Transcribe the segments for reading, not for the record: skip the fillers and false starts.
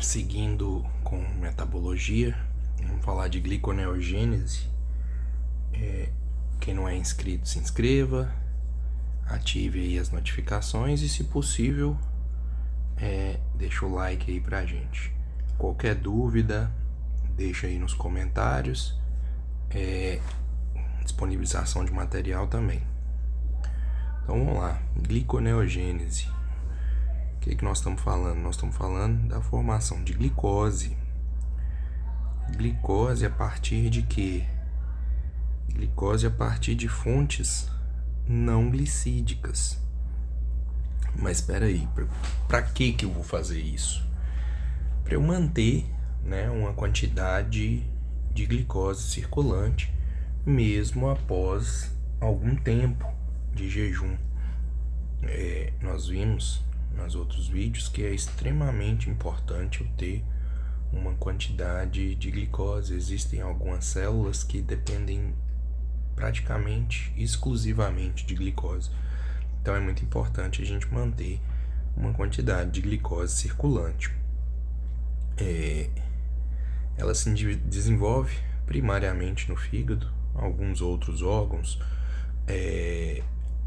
Seguindo com metabologia, vamos falar de gliconeogênese. Quem não é inscrito, se inscreva, ative aí as notificações e, se possível, deixa o like aí pra gente. Qualquer dúvida, deixa aí nos comentários. Disponibilização de material também. Então vamos lá, gliconeogênese. O que nós estamos falando? Nós estamos falando da formação de glicose. Glicose a partir de quê? Glicose a partir de fontes não glicídicas. Mas espera aí, para que eu vou fazer isso? Para eu manter, uma quantidade de glicose circulante mesmo após algum tempo de jejum. Nós vimos nos outros vídeos que é extremamente importante eu ter uma quantidade de glicose. Existem algumas células que dependem praticamente exclusivamente de glicose. Então é muito importante a gente manter uma quantidade de glicose circulante. Ela se desenvolve primariamente no fígado. Alguns outros órgãos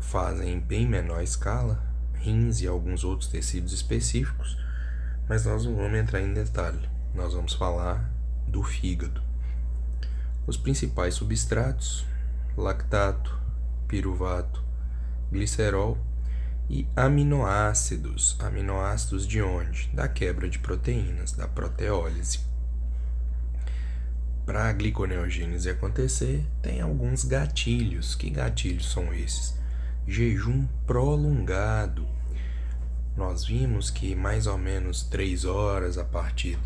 fazem em bem menor escala, rins e alguns outros tecidos específicos, mas nós não vamos entrar em detalhe. Nós vamos falar do fígado. Os principais substratos: lactato, piruvato, glicerol e aminoácidos. Aminoácidos de onde? Da quebra de proteínas, da proteólise. Para a gliconeogênese acontecer, tem alguns gatilhos. Que gatilhos são esses? Jejum prolongado. Nós vimos que mais ou menos 3 horas a partir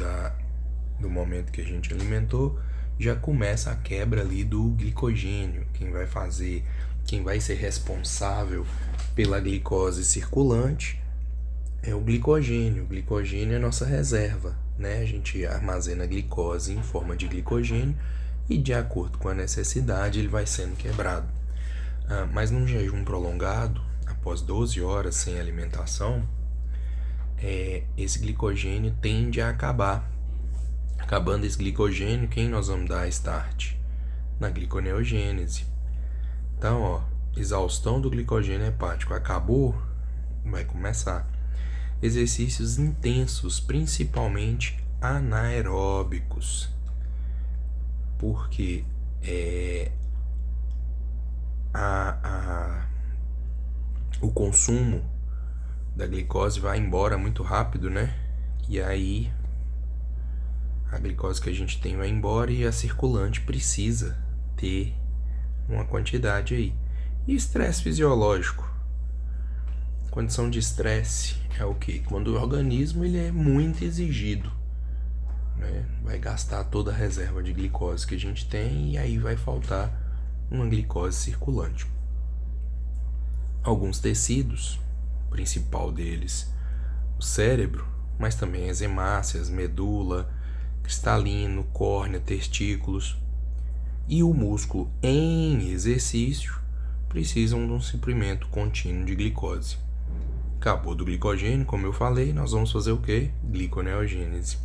do momento que a gente alimentou, já começa a quebra ali do glicogênio. Quem vai ser responsável pela glicose circulante é o glicogênio. O glicogênio é a nossa reserva, A gente armazena glicose em forma de glicogênio e, de acordo com a necessidade, ele vai sendo quebrado. Mas num jejum prolongado, após 12 horas sem alimentação, esse glicogênio tende a acabar. Acabando esse glicogênio, quem nós vamos dar start? Na gliconeogênese. Então, exaustão do glicogênio hepático acabou, vai começar exercícios intensos, principalmente anaeróbicos, porque o consumo da glicose vai embora muito rápido, E aí a glicose que a gente tem vai embora e a circulante precisa ter uma quantidade aí. E estresse fisiológico. Condição de estresse é o quê? Quando o organismo ele é muito exigido, Vai gastar toda a reserva de glicose que a gente tem e aí vai faltar uma glicose circulante. Alguns tecidos, o principal deles, o cérebro, mas também as hemácias, medula, cristalino, córnea, testículos e o músculo em exercício precisam de um suprimento contínuo de glicose. Acabou do glicogênio, como eu falei, nós vamos fazer o quê? Gliconeogênese.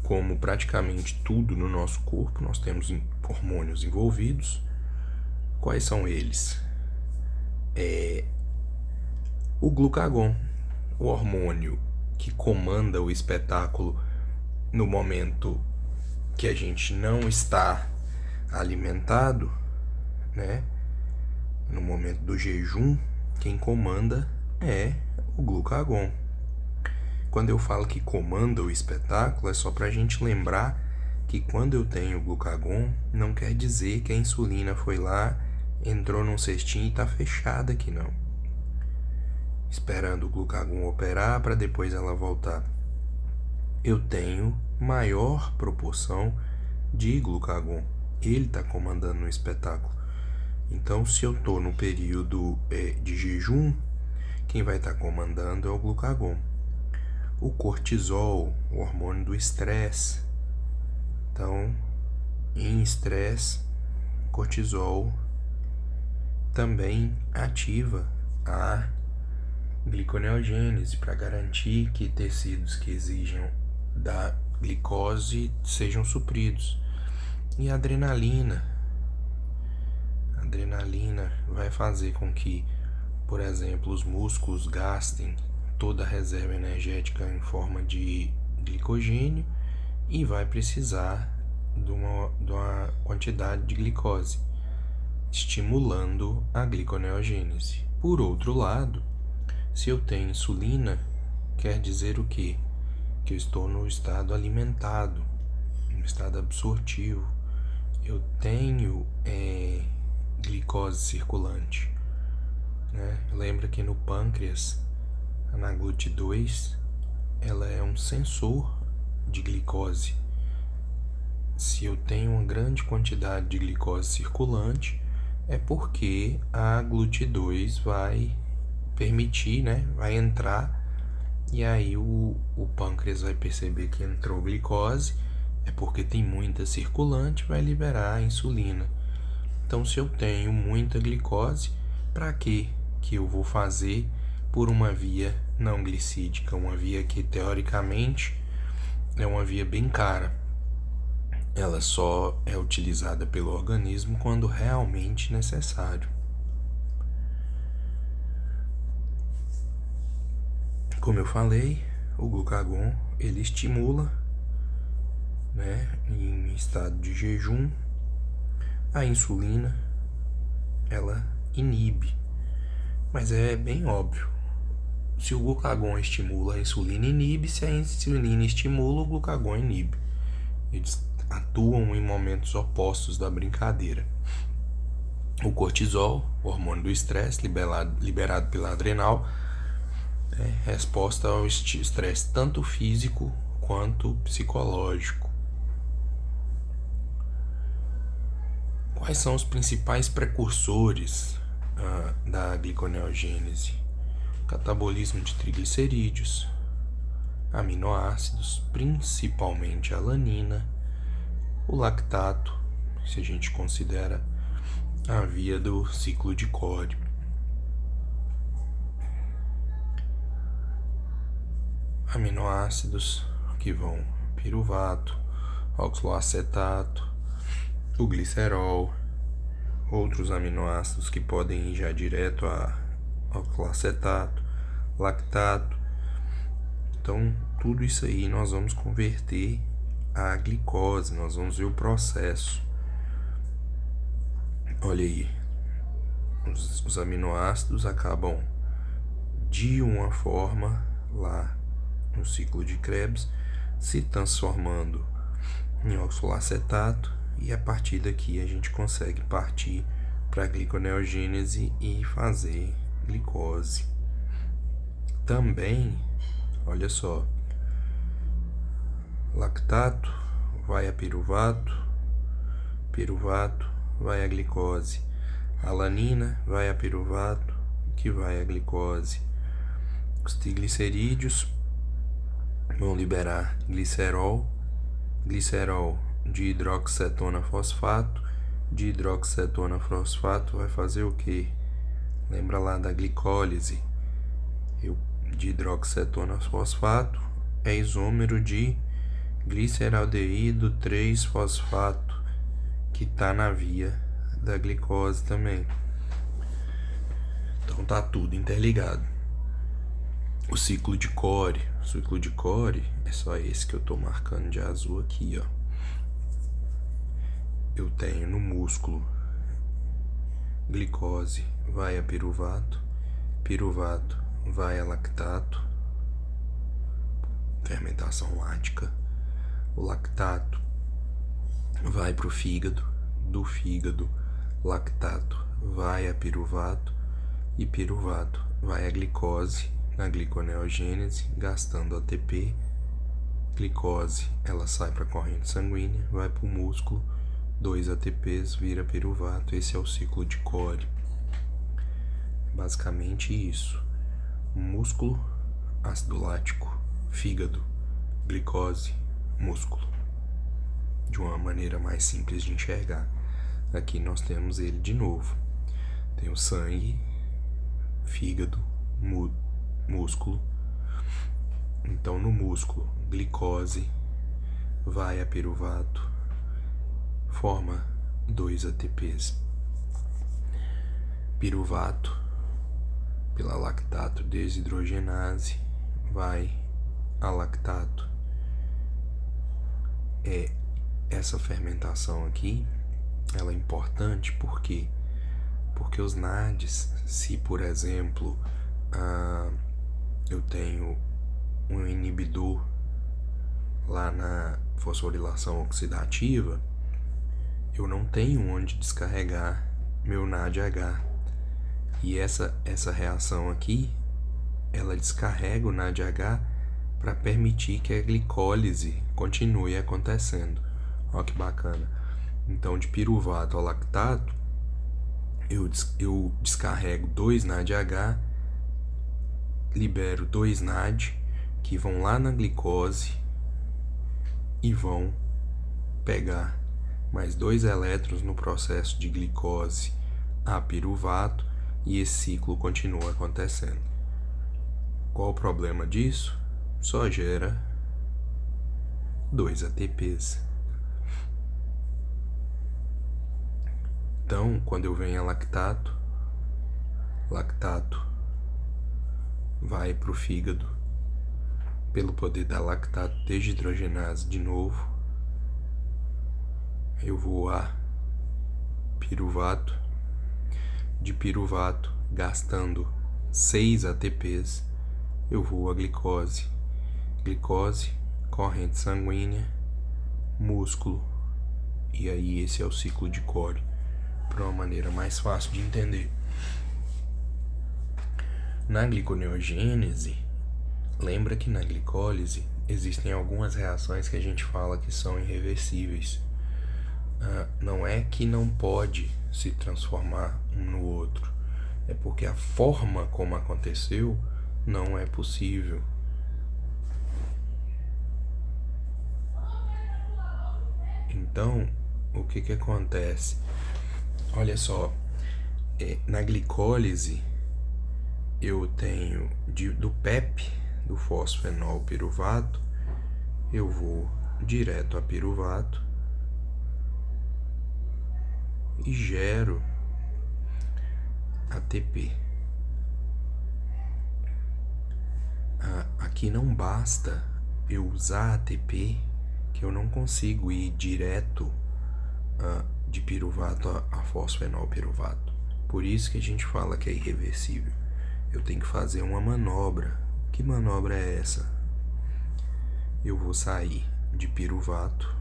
Como praticamente tudo no nosso corpo, nós temos hormônios envolvidos. Quais são eles? O glucagon, o hormônio que comanda o espetáculo no momento que a gente não está alimentado, No momento do jejum, quem comanda é o glucagon. Quando eu falo que comanda o espetáculo, é só para a gente lembrar que quando eu tenho glucagon, não quer dizer que a insulina foi lá, entrou num cestinho e está fechada aqui, não. Esperando o glucagon operar para depois ela voltar. Eu tenho maior proporção de glucagon. Ele está comandando o espetáculo. Então, se eu estou no período de jejum, quem vai estar comandando é o glucagon. O cortisol, o hormônio do estresse. Então, em estresse, cortisol também ativa a gliconeogênese para garantir que tecidos que exijam da glicose sejam supridos. E a adrenalina vai fazer com que, por exemplo, os músculos gastem toda a reserva energética em forma de glicogênio e vai precisar de uma quantidade de glicose, estimulando a gliconeogênese. Por outro lado, se eu tenho insulina, quer dizer o quê? Que eu estou no estado alimentado, no estado absortivo. Eu tenho glicose circulante, né? Lembra que no pâncreas, na GLUT2, ela é um sensor de glicose. Se eu tenho uma grande quantidade de glicose circulante, é porque a GLUT2 vai permitir, né? Vai entrar, e aí o pâncreas vai perceber que entrou glicose, é porque tem muita circulante, vai liberar a insulina. Então, se eu tenho muita glicose, para que eu vou fazer por uma via não glicídica, uma via que teoricamente é uma via bem cara? Ela só é utilizada pelo organismo quando realmente necessário. Como eu falei, o glucagon ele estimula, né, em estado de jejum. A insulina ela inibe, mas é bem óbvio. Se o glucagon estimula, a insulina inibe. Se a insulina estimula, o glucagon inibe. Eles atuam em momentos opostos da brincadeira. O cortisol, o hormônio do estresse, liberado pela adrenal, é resposta ao estresse tanto físico quanto psicológico. Quais são os principais precursores da gliconeogênese? Catabolismo de triglicerídeos, aminoácidos, principalmente a alanina, o lactato, se a gente considera a via do ciclo de Cori. Aminoácidos que vão piruvato, oxaloacetato, o glicerol, outros aminoácidos que podem ir já direto a oxaloacetato, lactato. Então, tudo isso aí nós vamos converter a glicose, nós vamos ver o processo. Olha aí, os aminoácidos acabam de uma forma lá no ciclo de Krebs se transformando em oxaloacetato, e a partir daqui a gente consegue partir para a gliconeogênese e fazer glicose. Também, olha só, lactato vai a piruvato, piruvato vai a glicose, alanina vai a piruvato, que vai a glicose. Os triglicerídeos vão liberar glicerol, glicerol de hidroxicetona fosfato, de hidroxicetona fosfato vai fazer o que? Lembra lá da glicólise? De hidroxicetona fosfato é isômero de gliceraldeído 3-fosfato, que está na via da glicose também. Então tá tudo interligado. O ciclo de Cori é só esse que eu tô marcando de azul aqui, ó. Eu tenho no músculo glicose vai a piruvato, piruvato vai a lactato, fermentação lática. O lactato vai para o fígado, do fígado lactato vai a piruvato, e piruvato vai a glicose na gliconeogênese, gastando ATP. Glicose ela sai para a corrente sanguínea, vai para o músculo, 2 ATPs vira piruvato. Esse é o ciclo de Cori. Basicamente isso: músculo, ácido lático, fígado, glicose, músculo. De uma maneira mais simples de enxergar. Aqui nós temos ele de novo. Tem o sangue, fígado, músculo. Então, no músculo, glicose vai a piruvato, forma 2 ATPs. Piruvato, pela lactato desidrogenase, vai a lactato. Essa fermentação aqui, ela é importante porque os NADs, se por exemplo eu tenho um inibidor lá na fosforilação oxidativa, eu não tenho onde descarregar meu NADH. E essa reação aqui, ela descarrega o NADH para permitir que a glicólise continue acontecendo. Olha que bacana. Então, de piruvato ao lactato, eu descarrego 2 NADH, libero 2 NAD, que vão lá na glicose e vão pegar mais 2 elétrons no processo de glicose a piruvato, e esse ciclo continua acontecendo. Qual o problema disso? Só gera 2 ATPs. Então, quando eu venho a lactato vai para o fígado pelo poder da lactato desidrogenase de novo. Eu vou a piruvato, de piruvato, gastando 6 ATPs, eu vou a glicose, corrente sanguínea, músculo, e aí esse é o ciclo de Cori, para uma maneira mais fácil de entender. Na gliconeogênese, lembra que na glicólise existem algumas reações que a gente fala que são irreversíveis. Não é que não pode se transformar um no outro, é porque a forma como aconteceu não é possível. Então, o que acontece? Olha só, na glicólise eu tenho do PEP, do fosfenol piruvato, eu vou direto a piruvato e gero ATP. Aqui não basta eu usar ATP, que eu não consigo ir direto de piruvato a fosfenol piruvato. Por isso que a gente fala que é irreversível. Eu tenho que fazer uma manobra. Que manobra é essa? Eu vou sair de piruvato,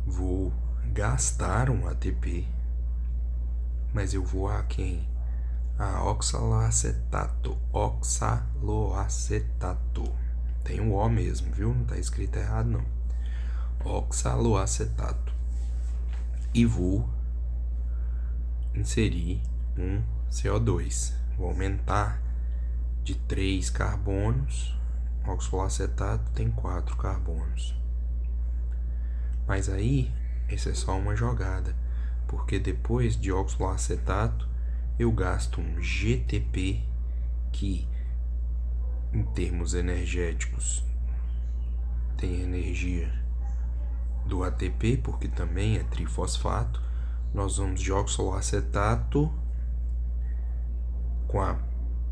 vou gastar um ATP, mas eu vou a quem? A oxaloacetato. Tem um O mesmo, viu? Não tá escrito errado, não. Oxaloacetato. E vou inserir um CO2. Vou aumentar de 3 carbonos. Oxaloacetato tem 4 carbonos. Mas aí, essa é só uma jogada, porque depois de oxaloacetato eu gasto um GTP, que em termos energéticos tem energia do ATP, porque também é trifosfato. Nós vamos de oxaloacetato com a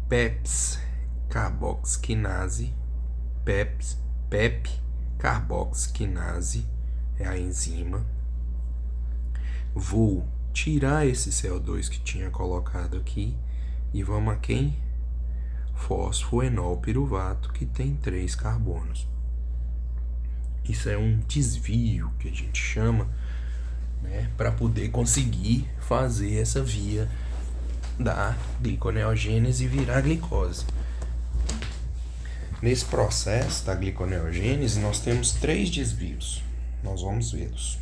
PEPS carboxquinase, PEP carboxquinase é a enzima. Vou tirar esse CO2 que tinha colocado aqui e vamos a quem? Fosfoenol piruvato, que tem 3 carbonos. Isso é um desvio que a gente chama, né, para poder conseguir fazer essa via da gliconeogênese e virar glicose. Nesse processo da gliconeogênese, nós temos 3 desvios. Nós vamos vê-los.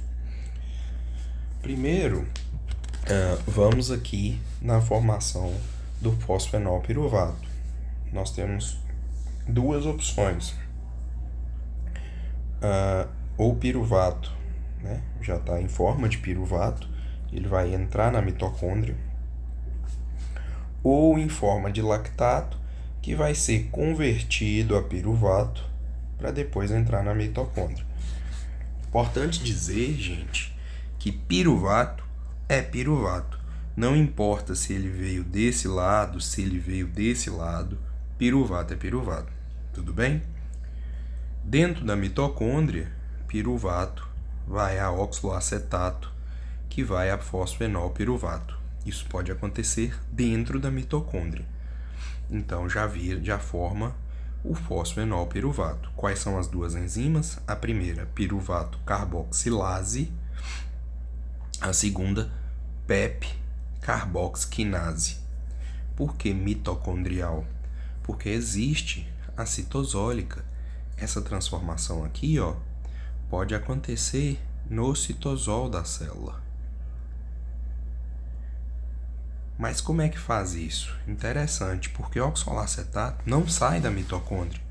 Primeiro, vamos aqui na formação do fosfenol piruvato. Nós temos 2 opções. Ou piruvato, né, já está em forma de piruvato, ele vai entrar na mitocôndria, ou em forma de lactato, que vai ser convertido a piruvato para depois entrar na mitocôndria. Importante dizer, gente, que piruvato é piruvato. Não importa se ele veio desse lado, se ele veio desse lado, piruvato é piruvato. Tudo bem? Dentro da mitocôndria, piruvato vai a oxaloacetato, que vai a fosfenolpiruvato. Isso pode acontecer dentro da mitocôndria. Então, já forma o fosfenolpiruvato. Quais são as duas enzimas? A primeira, piruvato carboxilase. A segunda, PEP carboxquinase. Por que mitocondrial? Porque existe a citosólica. Essa transformação aqui, ó, pode acontecer no citosol da célula. Mas como é que faz isso? Interessante, porque o oxalacetato não sai da mitocôndria.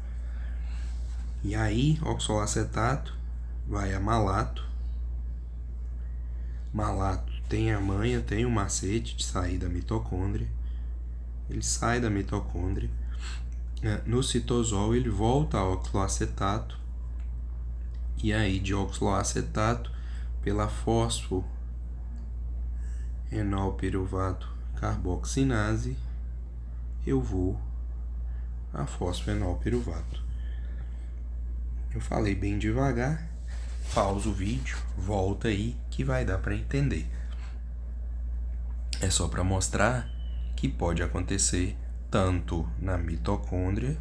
E aí, oxalacetato vai a malato. Malato tem a manha, tem o macete de sair da mitocôndria. Ele sai da mitocôndria. No citosol, ele volta ao oxaloacetato. E aí, de oxaloacetato, pela fosfoenolpiruvato carboxinase, eu vou a fosfenolpiruvato. Eu falei bem devagar, pausa o vídeo, volta aí que vai dar para entender. É só para mostrar que pode acontecer tanto na mitocôndria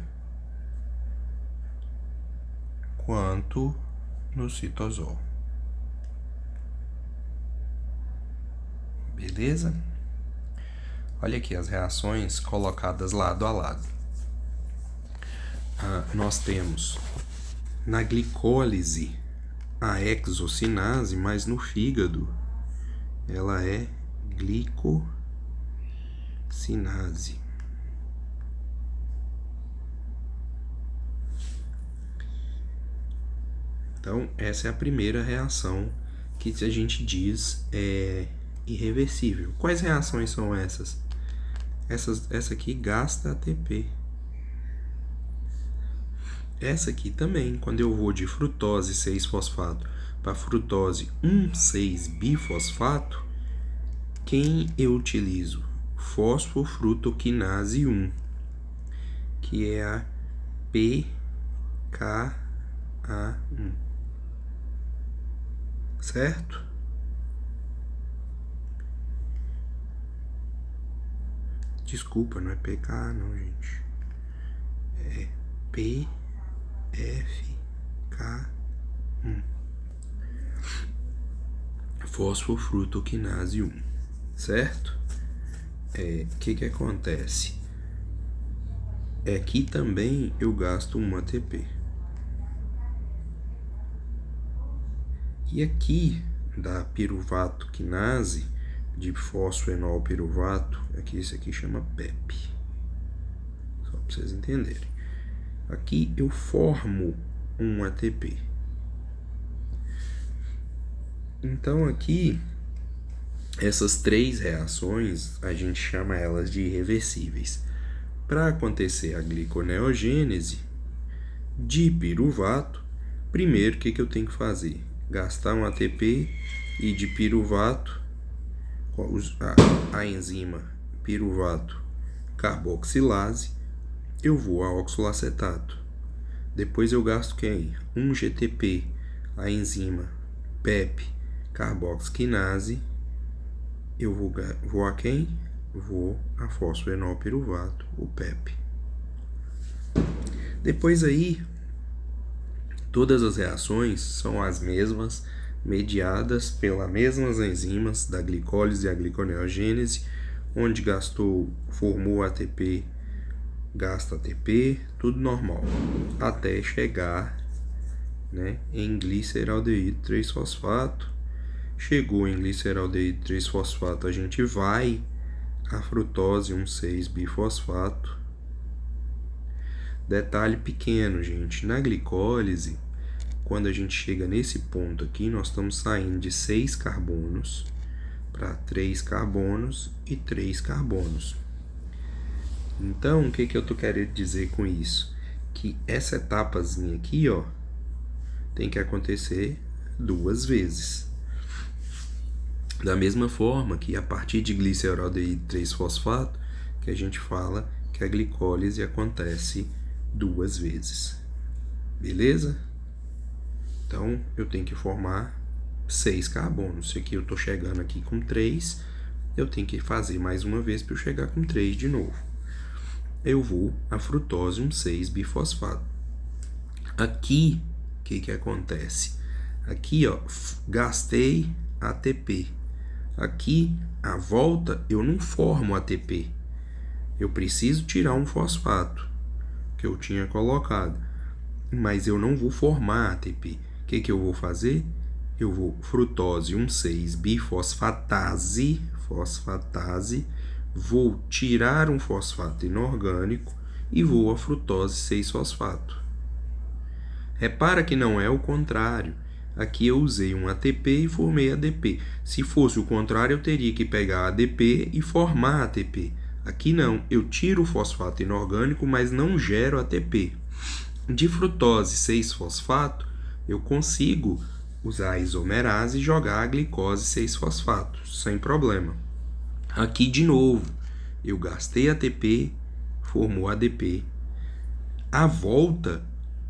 quanto no citosol. Beleza? Olha aqui as reações colocadas lado a lado. Nós temos na glicólise a hexocinase, mas no fígado ela é glicosinase. Então, essa é a primeira reação que a gente diz é irreversível. Quais reações são essas? Essa aqui gasta ATP. Essa aqui também, quando eu vou de frutose 6-fosfato para frutose 1,6-bifosfato, quem eu utilizo? Fosfofrutoquinase 1, que é a PKA1. Certo? Desculpa, não é PKA não, gente. É PFK1. Fosfofrutoquinase 1. Certo? Que acontece? Aqui também eu gasto 1 ATP. E aqui, da piruvato quinase, de fosfenolpiruvato, esse aqui chama PEP. Só para vocês entenderem. Aqui eu formo 1 ATP. Então aqui, essas três reações, a gente chama elas de irreversíveis. Para acontecer a gliconeogênese de piruvato, primeiro o que eu tenho que fazer? Gastar um ATP e de piruvato, a enzima piruvato carboxilase, eu vou a oxalacetato. Depois eu gasto quem? 1 GTP, a enzima PEP carboxquinase, eu vou a quem? Vou a fosfenolpiruvato, o PEP. Depois aí, todas as reações são as mesmas, mediadas pelas mesmas enzimas da glicólise e a gliconeogênese, onde formou ATP, gasta ATP, tudo normal, até chegar, né, em gliceraldeído 3-fosfato. Chegou em gliceraldeído 3-fosfato, a gente vai a frutose 1,6-bifosfato. Detalhe pequeno, gente, na glicólise, quando a gente chega nesse ponto aqui, nós estamos saindo de 6 carbonos para 3 carbonos e 3 carbonos. Então, o que eu tô querendo dizer com isso? Que essa etapazinha aqui, ó, tem que acontecer 2 vezes. Da mesma forma que a partir de gliceraldeído 3-fosfato, que a gente fala que a glicólise acontece 2 vezes. Beleza? Então, eu tenho que formar 6 carbonos. Se aqui eu estou chegando aqui com 3, eu tenho que fazer mais uma vez para eu chegar com 3 de novo. Eu vou a frutose 1,6-bifosfato. Aqui, o que acontece? Aqui, ó, gastei ATP. Aqui, a volta, eu não formo ATP. Eu preciso tirar um fosfato que eu tinha colocado, mas eu não vou formar ATP. O que eu vou fazer? Eu vou frutose 1,6-bifosfatase, vou tirar um fosfato inorgânico e vou a frutose 6-fosfato. Repara que não é o contrário. Aqui eu usei um ATP e formei ADP. Se fosse o contrário, eu teria que pegar ADP e formar ATP. Aqui não, eu tiro o fosfato inorgânico, mas não gero ATP. De frutose 6-fosfato, eu consigo usar a isomerase e jogar a glicose 6-fosfato, sem problema. Aqui, de novo, eu gastei ATP, formou ADP. À volta,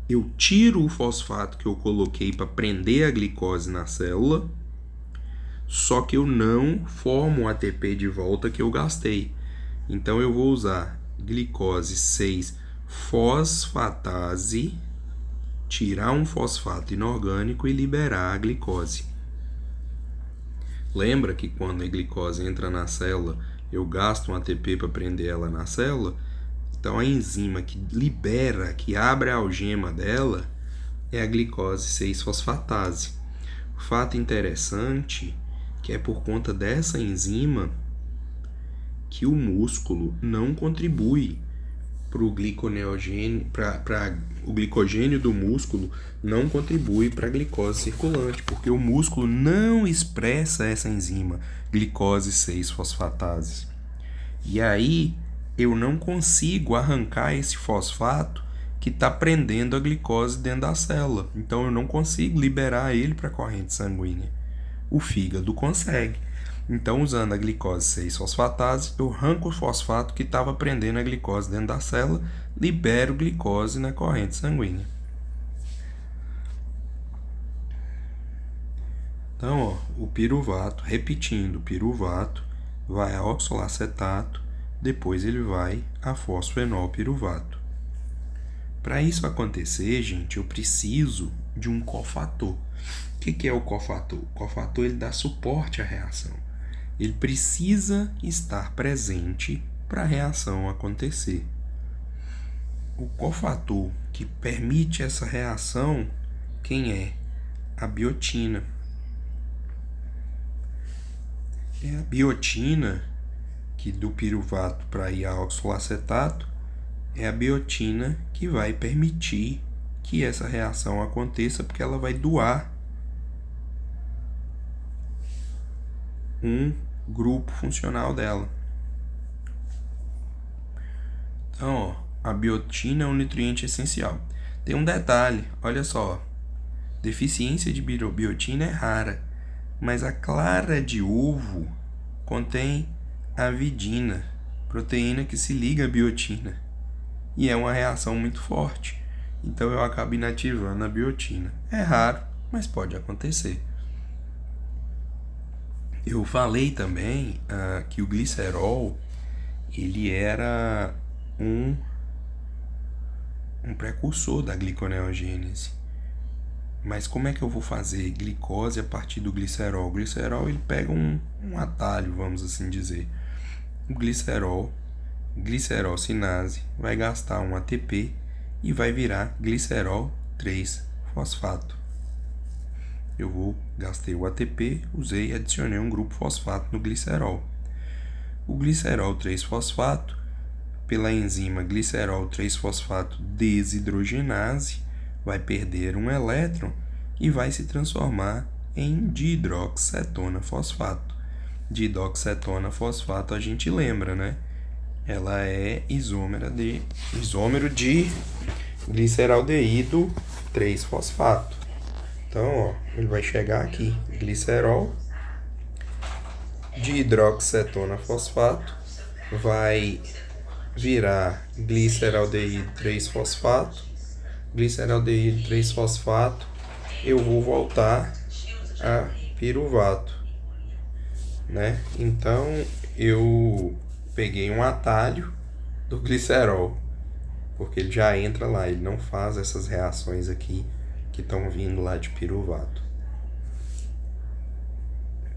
eu tiro o fosfato que eu coloquei para prender a glicose na célula, só que eu não formo o ATP de volta que eu gastei. Então, eu vou usar glicose 6-fosfatase, tirar um fosfato inorgânico e liberar a glicose. Lembra que quando a glicose entra na célula, eu gasto um ATP para prender ela na célula? Então, a enzima que libera, que abre a algema dela, é a glicose 6-fosfatase. O fato interessante que é por conta dessa enzima que o músculo não contribui para o glicogênio do músculo não contribui para a glicose circulante, porque o músculo não expressa essa enzima, glicose 6-fosfatase. E aí, eu não consigo arrancar esse fosfato que está prendendo a glicose dentro da célula. Então, eu não consigo liberar ele para a corrente sanguínea. O fígado consegue. Então, usando a glicose 6-fosfatase, eu arranco o fosfato que estava prendendo a glicose dentro da célula, libero glicose na corrente sanguínea. Então, ó, o piruvato, repetindo, o piruvato vai a oxalacetato, depois ele vai a fosfenolpiruvato. Para isso acontecer, gente, eu preciso de um cofator. O que é o cofator? O cofator ele dá suporte à reação. Ele precisa estar presente para a reação acontecer. O cofator que permite essa reação, quem é? A biotina. É a biotina que do piruvato para ir a oxalacetato, é a biotina que vai permitir que essa reação aconteça, porque ela vai doar um grupo funcional dela. Então, ó, a biotina é um nutriente essencial. Tem um detalhe, olha só, deficiência de biotina é rara, mas a clara de ovo contém avidina, proteína que se liga à biotina, e é uma reação muito forte. Então eu acabo inativando a biotina. É raro, mas pode acontecer. Eu falei também que o glicerol ele era um precursor da gliconeogênese. Mas como é que eu vou fazer glicose a partir do glicerol? O glicerol ele pega um atalho, vamos assim dizer. O glicerol-sinase, vai gastar um ATP e vai virar glicerol 3-fosfato. Eu gastei o ATP, usei e adicionei um grupo fosfato no glicerol. O glicerol 3-fosfato, pela enzima glicerol 3-fosfato desidrogenase, vai perder um elétron e vai se transformar em dihidroxcetona fosfato. Dihidroxcetona fosfato a gente lembra, né? ela é isômero de gliceraldeído 3-fosfato. Então, ó, ele vai chegar aqui, glicerol de hidroxicetona fosfato, vai virar gliceraldeído 3-fosfato, gliceraldeído 3-fosfato, eu vou voltar a piruvato, né? Então, eu peguei um atalho do glicerol, porque ele já entra lá, ele não faz essas reações aqui que estão vindo lá de piruvato.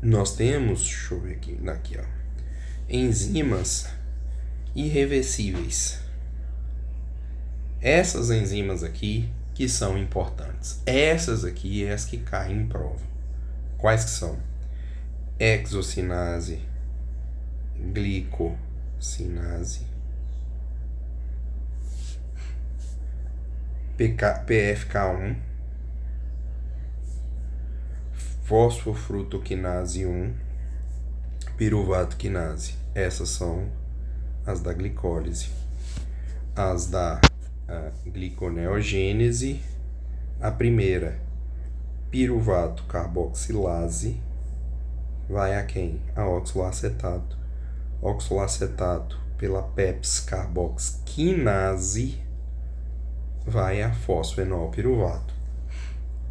Nós temos, deixa eu ver aqui, ó, enzimas irreversíveis. Essas enzimas aqui que são importantes. Essas aqui é as que caem em prova. Quais que são? Hexocinase, glicosinase, PFK1, fosfofrutoquinase 1, piruvato quinase. Essas são as da glicólise. As da gliconeogênese, a primeira, piruvato carboxilase, vai a quem? A oxaloacetato. Oxaloacetato pela PEPS carboxquinase vai a fosfenolpiruvato.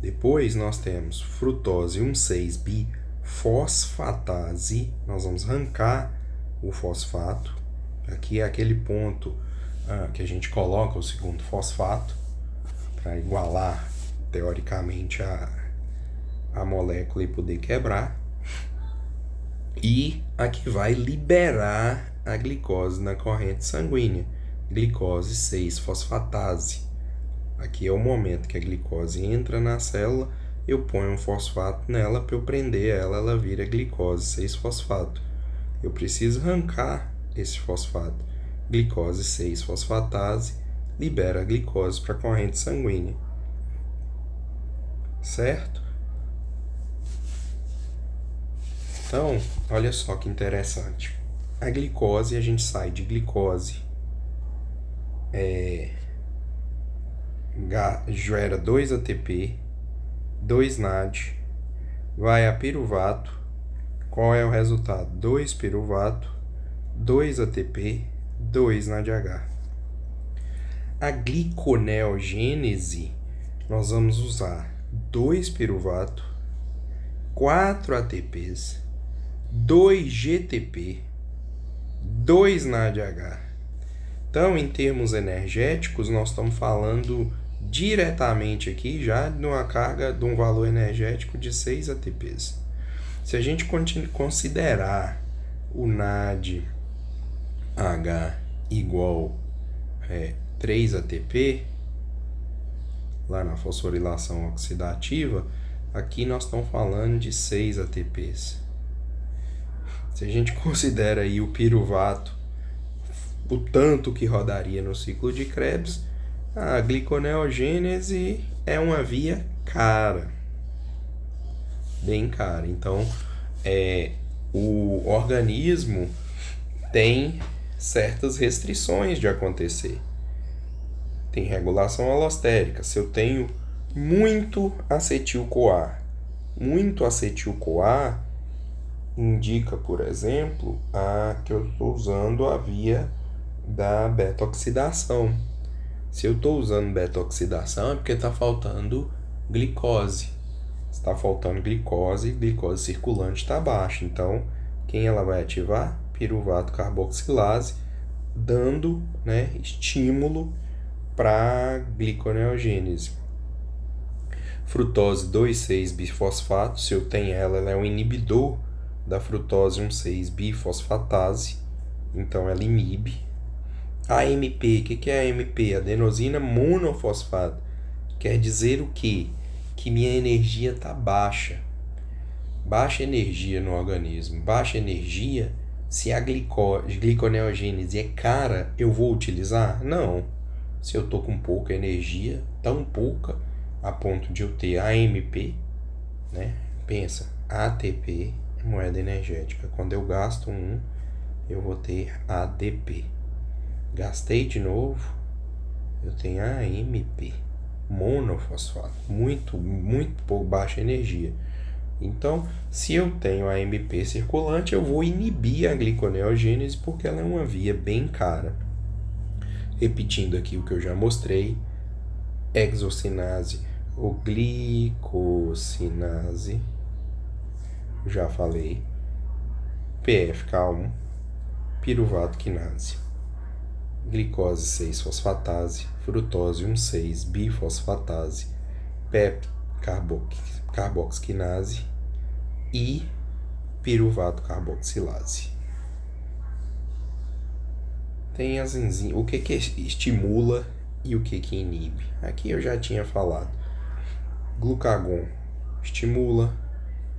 Depois nós temos frutose 1,6-bifosfatase. Nós vamos arrancar o fosfato. Aqui é aquele ponto que a gente coloca o segundo fosfato para igualar teoricamente a molécula e poder quebrar. E aqui vai liberar a glicose na corrente sanguínea, glicose 6-fosfatase. Aqui é o momento que a glicose entra na célula, eu ponho um fosfato nela para eu prender ela, ela vira glicose 6-fosfato. Eu preciso arrancar esse fosfato. Glicose 6-fosfatase libera a glicose para a corrente sanguínea. Certo? Então, olha só que interessante. A glicose, a gente sai de glicose, gera 2 ATP, 2 NAD, vai a piruvato. Qual é o resultado? 2 piruvato, 2 ATP, 2 NADH. A gliconeogênese, nós vamos usar 2 piruvato, 4 ATPs, 2 GTP, 2 NADH. Então, em termos energéticos, nós estamos falando diretamente aqui já de uma carga, de um valor energético de 6 ATPs. Se a gente considerar o NADH igual 3 ATP, lá na fosforilação oxidativa, aqui nós estamos falando de 6 ATPs. Se a gente considera aí o piruvato, o tanto que rodaria no ciclo de Krebs, a gliconeogênese é uma via cara, bem cara. Então, o organismo tem certas restrições de acontecer. Tem regulação alostérica. Se eu tenho muito acetil-CoA indica, por exemplo, que eu estou usando a via da beta-oxidação. Se eu estou usando beta-oxidação é porque está faltando glicose. Se está faltando glicose circulante está baixa. Então, quem ela vai ativar? Piruvato carboxilase, dando, estímulo para gliconeogênese. Frutose 2,6-bifosfato, se eu tenho ela é um inibidor da frutose 1,6-bifosfatase, então ela inibe. AMP, o que é AMP? Adenosina monofosfato. Quer dizer o quê? Que minha energia está baixa. Baixa energia no organismo. Baixa energia, se a gliconeogênese é cara, eu vou utilizar? Não. Se eu estou com pouca energia, tão pouca, a ponto de eu ter AMP, pensa, ATP, moeda energética. Quando eu gasto eu vou ter ADP. Gastei de novo. Eu tenho AMP, monofosfato, muito baixa energia. Então, se eu tenho a AMP circulante, eu vou inibir a gliconeogênese porque ela é uma via bem cara. Repetindo aqui o que eu já mostrei, hexocinase ou glicosinase, já falei, PFK1, piruvato quinase, glicose 6-fosfatase, frutose 1,6-bifosfatase, PEP carboxquinase e piruvato carboxilase. Tem as enzimas, o que estimula e o que inibe. Aqui eu já tinha falado. Glucagon estimula,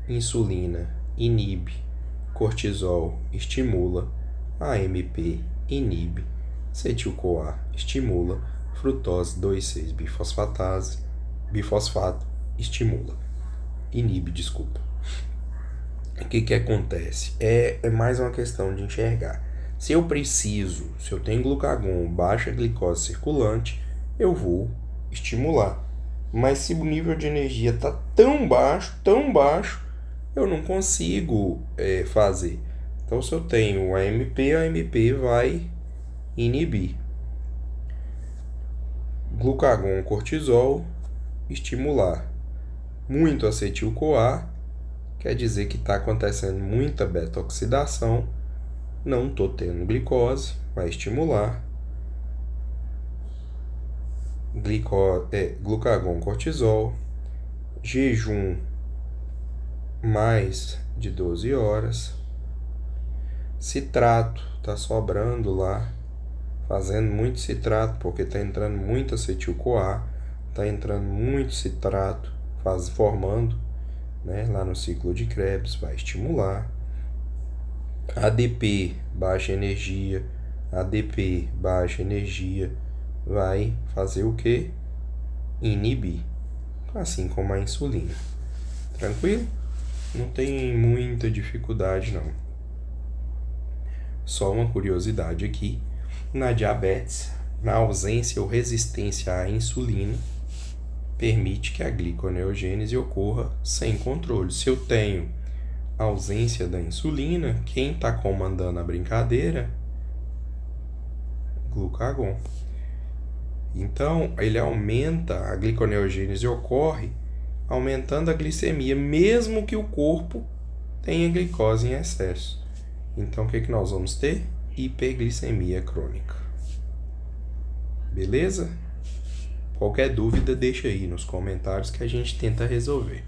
insulina inibe, cortisol estimula, AMP inibe, acetil-CoA estimula, frutose 2,6-bifosfatase, bifosfato estimula, inibe, desculpa. O que acontece? É mais uma questão de enxergar. Se eu tenho glucagon, baixa glicose circulante, eu vou estimular. Mas se o nível de energia está tão baixo, eu não consigo fazer. Então, se eu tenho a AMP vai inibir. Glucagon, cortisol, estimular. Muito acetil-CoA, quer dizer que está acontecendo muita beta-oxidação, não estou tendo glicose, vai estimular. Glucagon, cortisol, jejum mais de 12 horas, citrato está sobrando lá, fazendo muito citrato, porque está entrando muito acetil-CoA, está entrando muito citrato, formando, né, lá no ciclo de Krebs, vai estimular. ADP, baixa energia, vai fazer o que? Inibir, assim como a insulina. Tranquilo? Não tem muita dificuldade não. Só uma curiosidade aqui, na diabetes, na ausência ou resistência à insulina, permite que a gliconeogênese ocorra sem controle. Se eu tenho ausência da insulina, quem está comandando a brincadeira? Glucagon. Então, ele aumenta, a gliconeogênese ocorre aumentando a glicemia, mesmo que o corpo tenha glicose em excesso. Então, o que nós vamos ter? Hiperglicemia crônica. Beleza? Qualquer dúvida, deixa aí nos comentários que a gente tenta resolver.